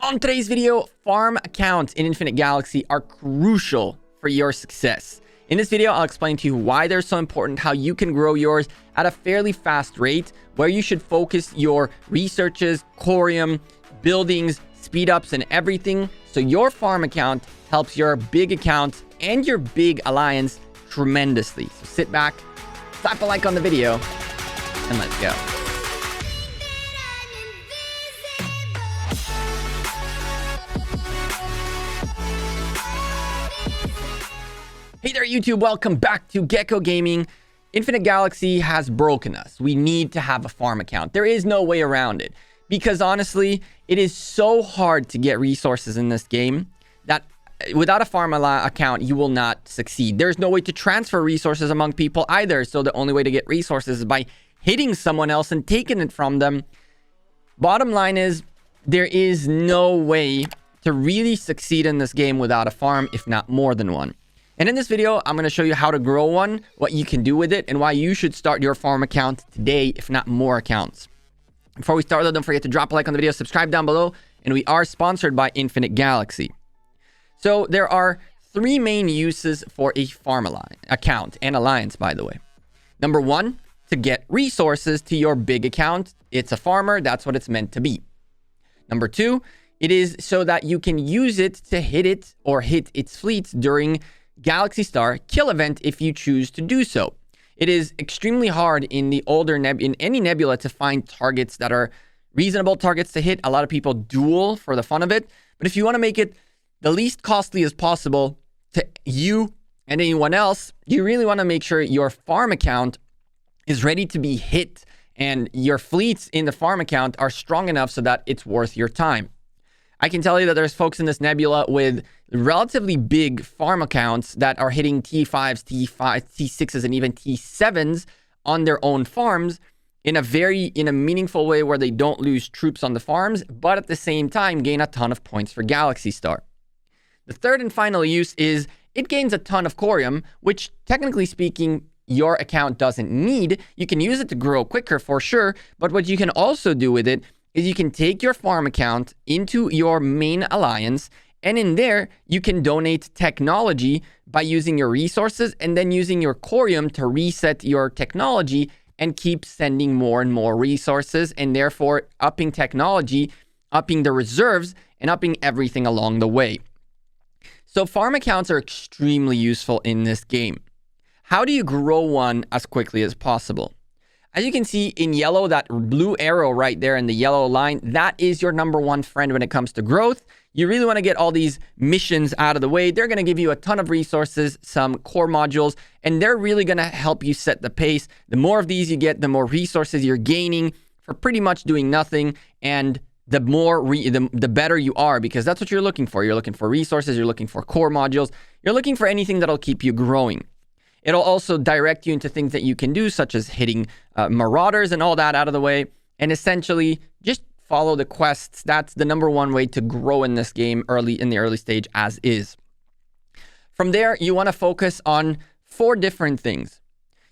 On today's video, farm accounts in Infinite Galaxy are crucial for your success. In this video, I'll explain to you why they're so important, how you can grow yours at a fairly fast rate, where you should focus your researches, corium, buildings, speed ups, and everything, so your farm account helps your big account and your big alliance tremendously. So sit back, slap a like on the video, and let's go. Hey there, YouTube. Welcome back to Gekko Gaming. Infinite Galaxy has broken us. We need to have a farm account. There is no way around it. Because honestly, it is so hard to get resources in this game that without a farm account, you will not succeed. There's no way to transfer resources among people either. So the only way to get resources is by hitting someone else and taking it from them. Bottom line is, there is no way to really succeed in this game without a farm, if not more than one. And in this video, I'm going to show you how to grow one, what you can do with it, and why you should start your farm account today, if not more accounts. Before we start, though, don't forget to drop a like on the video, subscribe down below, and we are sponsored by Infinite Galaxy. So there are three main uses for a farm account and alliance, by the way. Number one, to get resources to your big account. It's a farmer. That's what it's meant to be. Number two, it is so that you can use it to hit it or hit its fleets during Galaxy Star kill event if you choose to do so. It is extremely hard in the older in any nebula to find targets that are reasonable targets to hit. A lot of people duel for the fun of it, but if you want to make it the least costly as possible to you and anyone else, you really want to make sure your farm account is ready to be hit and your fleets in the farm account are strong enough so that it's worth your time. I can tell you that there's folks in this nebula with relatively big farm accounts that are hitting T5s, T6s, and even T7s on their own farms in a meaningful way where they don't lose troops on the farms, but at the same time gain a ton of points for Galaxy Star. The third and final use is it gains a ton of corium, which technically speaking, your account doesn't need. You can use it to grow quicker for sure, but what you can also do with it is you can take your farm account into your main alliance, and in there, you can donate technology by using your resources and then using your corium to reset your technology and keep sending more and more resources, and therefore upping technology, upping the reserves, and upping everything along the way. So farm accounts are extremely useful in this game. How do you grow one as quickly as possible? As you can see in yellow, that blue arrow right there in the yellow line, that is your number one friend when it comes to growth. You really want to get all these missions out of the way. They're going to give you a ton of resources, some core modules, and they're really going to help you set the pace. The more of these you get, the more resources you're gaining for pretty much doing nothing, and the more the better you are, because that's what you're looking for. You're looking for resources, you're looking for core modules, you're looking for anything that'll keep you growing. It'll also direct you into things that you can do, such as hitting marauders and all that out of the way. And essentially, just follow the quests. That's the number one way to grow in this game in the early stage as is. From there, you want to focus on four different things.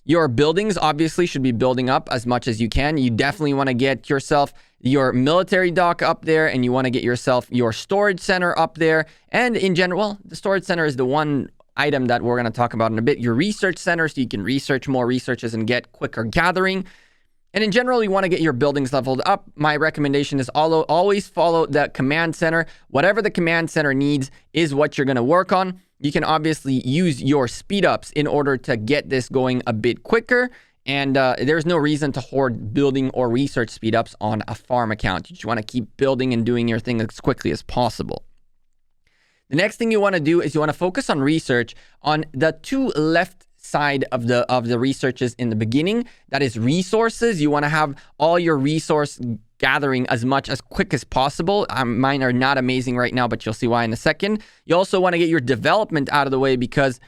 Your buildings obviously should be building up as much as you can. You definitely want to get yourself your military dock up there, and you want to get yourself your storage center up there. And in general, the storage center is the one item that we're going to talk about in a bit. Your research center, so you can research more researches and get quicker gathering. And in general, you want to get your buildings leveled up. My recommendation is always follow the command center. Whatever the command center needs is what you're going to work on. You can obviously use your speed ups in order to get this going a bit quicker. And there's no reason to hoard building or research speed ups on a farm account. You just want to keep building and doing your thing as quickly as possible. The next thing you want to do is you want to focus on research on the two left side of the researches in the beginning. That is resources. You want to have all your resource gathering as quick as possible. Mine are not amazing right now, but you'll see why in a second. You also want to get your development out of the way, because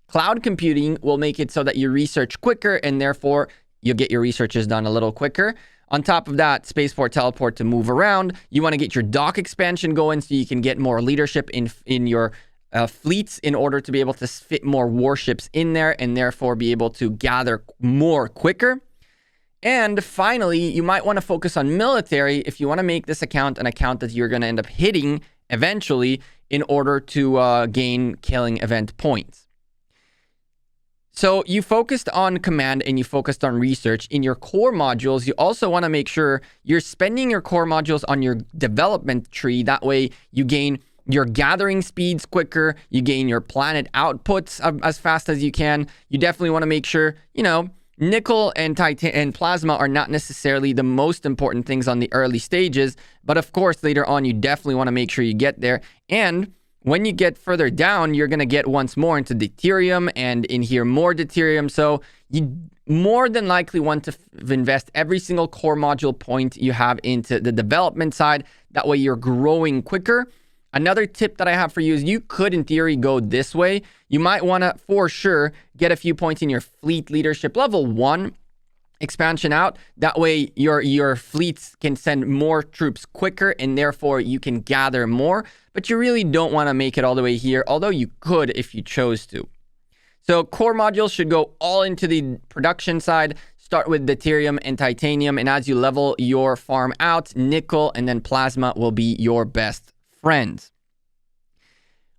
cloud computing will make it so that you research quicker, and therefore you'll get your researches done a little quicker. On top of that, spaceport, teleport to move around. You want to get your dock expansion going so you can get more leadership in your fleets in order to be able to fit more warships in there and therefore be able to gather more quicker. And finally, you might want to focus on military if you want to make this account an account that you're going to end up hitting eventually in order to gain killing event points. So you focused on command and you focused on research. In your core modules, you also want to make sure you're spending your core modules on your development tree. That way you gain your gathering speeds quicker, you gain your planet outputs as fast as you can. You definitely want to make sure, nickel and plasma are not necessarily the most important things on the early stages, but of course later on you definitely want to make sure you get there. And when you get further down, you're going to get once more into deuterium and in here more deuterium. So you more than likely want to invest every single core module point you have into the development side. That way you're growing quicker. Another tip that I have for you is you could, in theory, go this way. You might want to, for sure, get a few points in your fleet leadership level 1 expansion out. That way your fleets can send more troops quicker and therefore you can gather more. But you really don't want to make it all the way here, although you could if you chose to. So core modules should go all into the production side. Start with deuterium and titanium. And as you level your farm out, nickel and then plasma will be your best friends.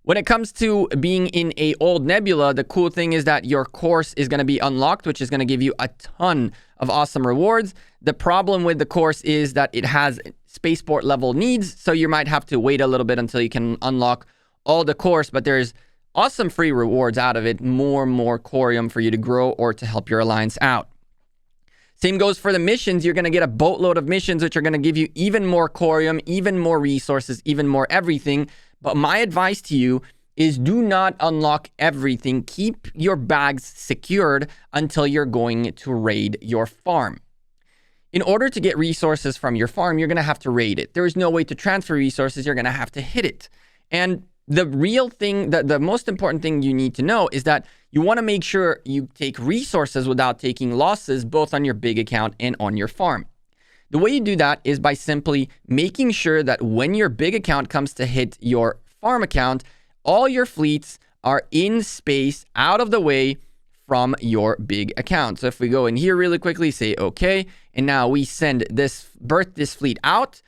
When it comes to being in a old nebula, the cool thing is that your course is going to be unlocked, which is going to give you a ton of awesome rewards. The problem with the course is that it has spaceport level needs, so you might have to wait a little bit until you can unlock all the course, but there's awesome free rewards out of it, more corium for you to grow or to help your alliance out. Same goes for the missions. You're going to get a boatload of missions, which are going to give you even more corium, even more resources, even more everything. But my advice to you is do not unlock everything. Keep your bags secured until you're going to raid your farm. In order to get resources from your farm, you're going to have to raid it. There is no way to transfer resources. You're going to have to hit it. And the real thing, the most important thing you need to know is that you want to make sure you take resources without taking losses, both on your big account and on your farm. The way you do that is by simply making sure that when your big account comes to hit your farm account, all your fleets are in space out of the way from your big account. So if we go in here really quickly, say okay, and now we send this fleet out.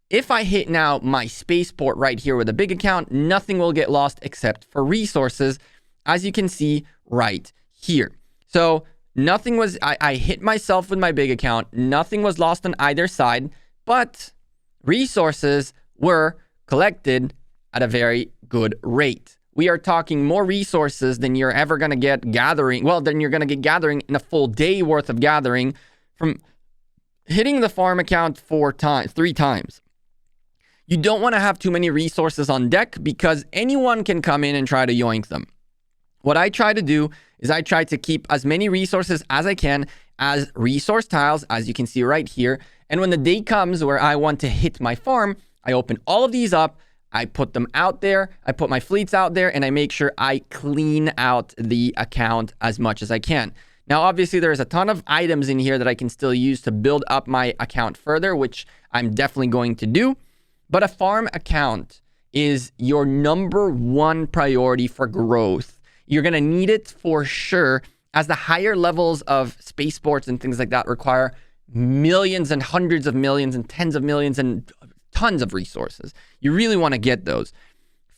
If I hit now my spaceport right here with a big account, nothing will get lost except for resources, as you can see right here. So nothing was, I hit myself with my big account. Nothing was lost on either side, but resources were collected at a very good rate. We are talking more resources than you're ever going to get gathering. Well, then you're going to get gathering in a full day worth of gathering from hitting the farm account 3 times. You don't want to have too many resources on deck because anyone can come in and try to yoink them. What I try to do is I try to keep as many resources as I can as resource tiles, as you can see right here. And when the day comes where I want to hit my farm, I open all of these up, I put them out there, I put my fleets out there, and I make sure I clean out the account as much as I can. Now, obviously, there's a ton of items in here that I can still use to build up my account further, which I'm definitely going to do. But a farm account is your number one priority for growth. You're going to need it for sure, as the higher levels of spaceports and things like that require millions and hundreds of millions and tens of millions and tons of resources. You really want to get those.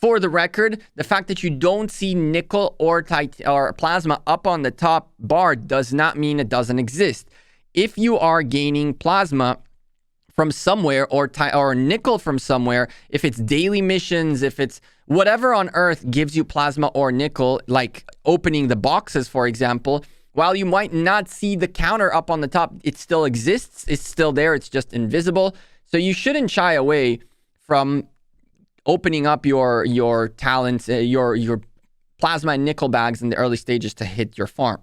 For the record, the fact that you don't see nickel or plasma up on the top bar does not mean it doesn't exist. If you are gaining plasma from somewhere or nickel from somewhere, if it's daily missions, if it's whatever on Earth gives you plasma or nickel, like opening the boxes, for example, while you might not see the counter up on the top, it still exists. It's still there. It's just invisible. So you shouldn't shy away from opening up your talents, your plasma and nickel bags in the early stages to hit your farm.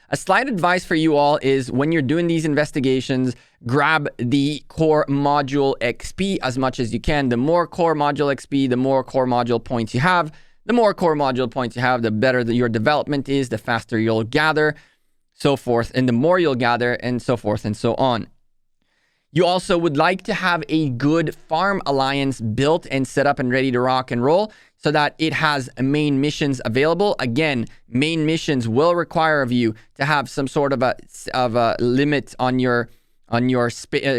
A slight advice for you all is when you're doing these investigations, grab the core module XP as much as you can. The more core module XP, the more core module points you have. The more core module points you have, the better your development is, the faster you'll gather, so forth, and the more you'll gather, and so forth and so on. You also would like to have a good farm alliance built and set up and ready to rock and roll so that it has main missions available. Again, main missions will require of you to have some sort of a limit on your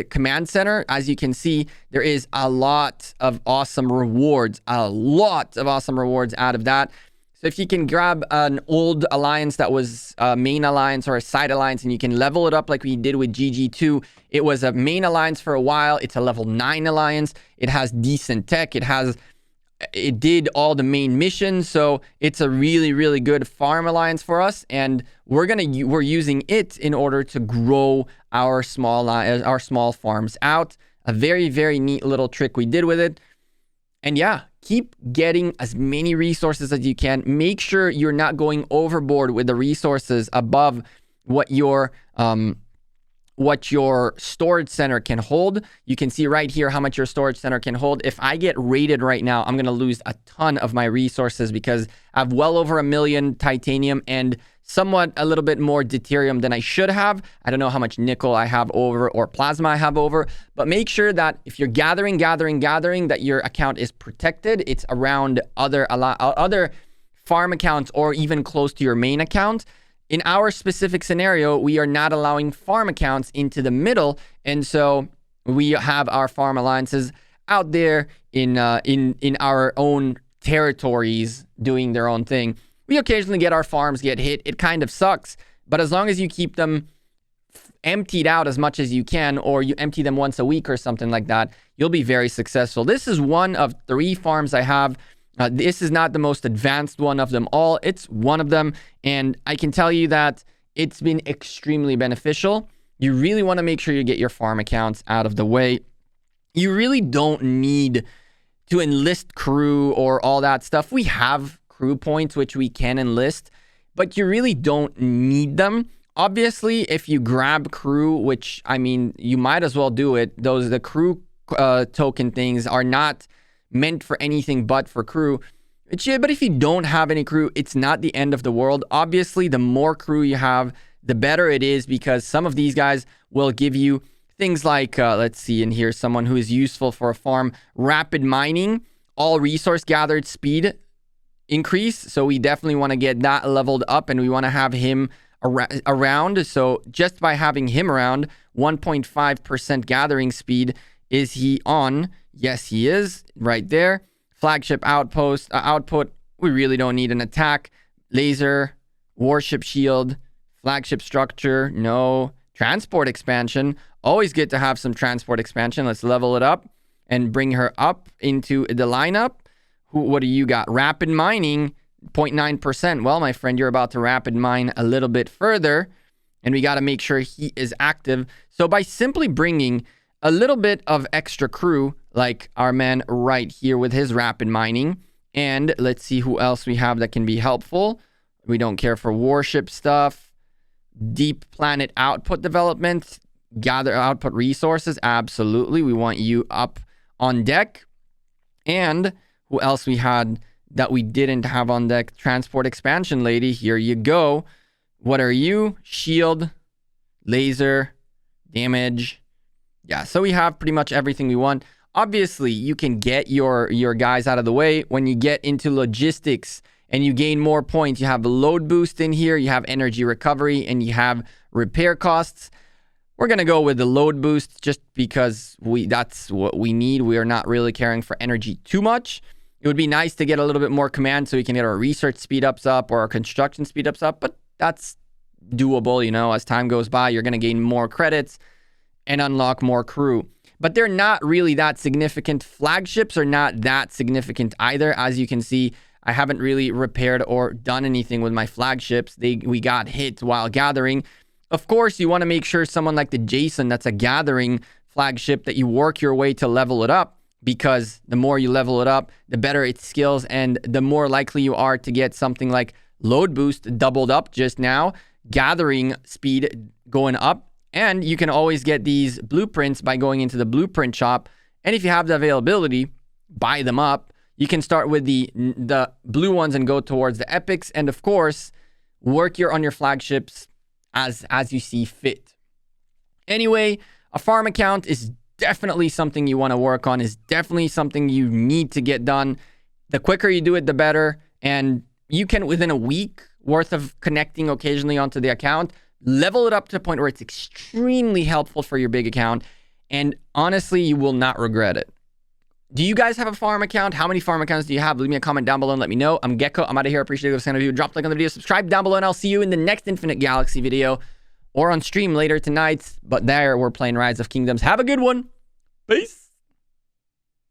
command center. As you can see, there is a lot of awesome rewards, out of that. So if you can grab an old alliance that was a main alliance or a side alliance and you can level it up like we did with GG2, it was a main alliance for a while. It's a level 9 alliance. It has decent tech. It did all the main missions. So it's a really, really good farm alliance for us. And we're using it in order to grow our small farms out. A very, very neat little trick we did with it. And yeah, keep getting as many resources as you can. Make sure you're not going overboard with the resources above what your storage center can hold. You can see right here how much your storage center can hold. If I get raided right now, I'm going to lose a ton of my resources because I have well over 1 million titanium and somewhat a little bit more deuterium than I should have. I don't know how much nickel I have over or plasma I have over, but make sure that if you're gathering, that your account is protected. It's around other farm accounts or even close to your main account. In our specific scenario, we are not allowing farm accounts into the middle, and so we have our farm alliances out there in our own territories doing their own thing. We occasionally get our farms get hit. It kind of sucks, but as long as you keep them emptied out as much as you can, or you empty them once a week or something like that, you'll be very successful. This is one of 3 farms I have. This is not the most advanced one of them all. It's one of them, and I can tell you that it's been extremely beneficial. You really want to make sure you get your farm accounts out of the way. You really don't need to enlist crew or all that stuff. We have crew points which we can enlist, but you really don't need them. Obviously, if you grab crew, which I mean, you might as well do it. The crew token things are not meant for anything but for crew. But if you don't have any crew, it's not the end of the world. Obviously, the more crew you have, the better it is, because some of these guys will give you things like, let's see in here, someone who is useful for a farm, rapid mining, all resource gathered speed increase. So we definitely want to get that leveled up, and we want to have him around. So just by having him around, 1.5% gathering speed. Is he on? Yes, he is right there. Flagship outpost output. We really don't need an attack. Laser, warship shield, flagship structure. No. Transport expansion. Always good to have some transport expansion. Let's level it up and bring her up into the lineup. What do you got? Rapid mining, 0.9%. Well, my friend, you're about to rapid mine a little bit further, and we got to make sure he is active. So by simply bringing a little bit of extra crew, like our man right here with his rapid mining, and let's see who else we have that can be helpful. We don't care for warship stuff. Deep planet output development, gather output resources. Absolutely, we want you up on deck. And who else we had that we didn't have on deck? Transport expansion lady. Here you go. What are you? Shield, laser, damage. Yeah, so we have pretty much everything we want. Obviously, you can get your guys out of the way when you get into logistics and you gain more points. You have a load boost in here, you have energy recovery, and you have repair costs. We're going to go with the load boost just because that's what we need. We are not really caring for energy too much. It would be nice to get a little bit more command so we can get our research speed ups up or our construction speed ups up, but that's doable. As time goes by, you're going to gain more credits and unlock more crew. But they're not really that significant. Flagships are not that significant either. As you can see, I haven't really repaired or done anything with my flagships. We got hit while gathering. Of course, you want to make sure someone like the Jason, that's a gathering flagship, that you work your way to level it up, because the more you level it up, the better its skills, and the more likely you are to get something like load boost doubled up just now, gathering speed going up. And you can always get these blueprints by going into the blueprint shop. And if you have the availability, buy them up. You can start with the blue ones and go towards the epics. And of course, work on your flagships as you see fit. Anyway, A farm account is definitely something you want to work on, is definitely something you need to get done. The quicker you do it, the better. And you can, within a week worth of connecting occasionally onto the account, level it up to a point where it's extremely helpful for your big account. And honestly, you will not regret it. Do you guys have a farm account? How many farm accounts do you have? Leave me a comment down below and let me know. I'm Gekko. I'm out of here. Appreciate you guys. Drop a like on the video. Subscribe down below, and I'll see you in the next Infinite Galaxy video or on stream later tonight. But there, we're playing Rise of Kingdoms. Have a good one. Peace.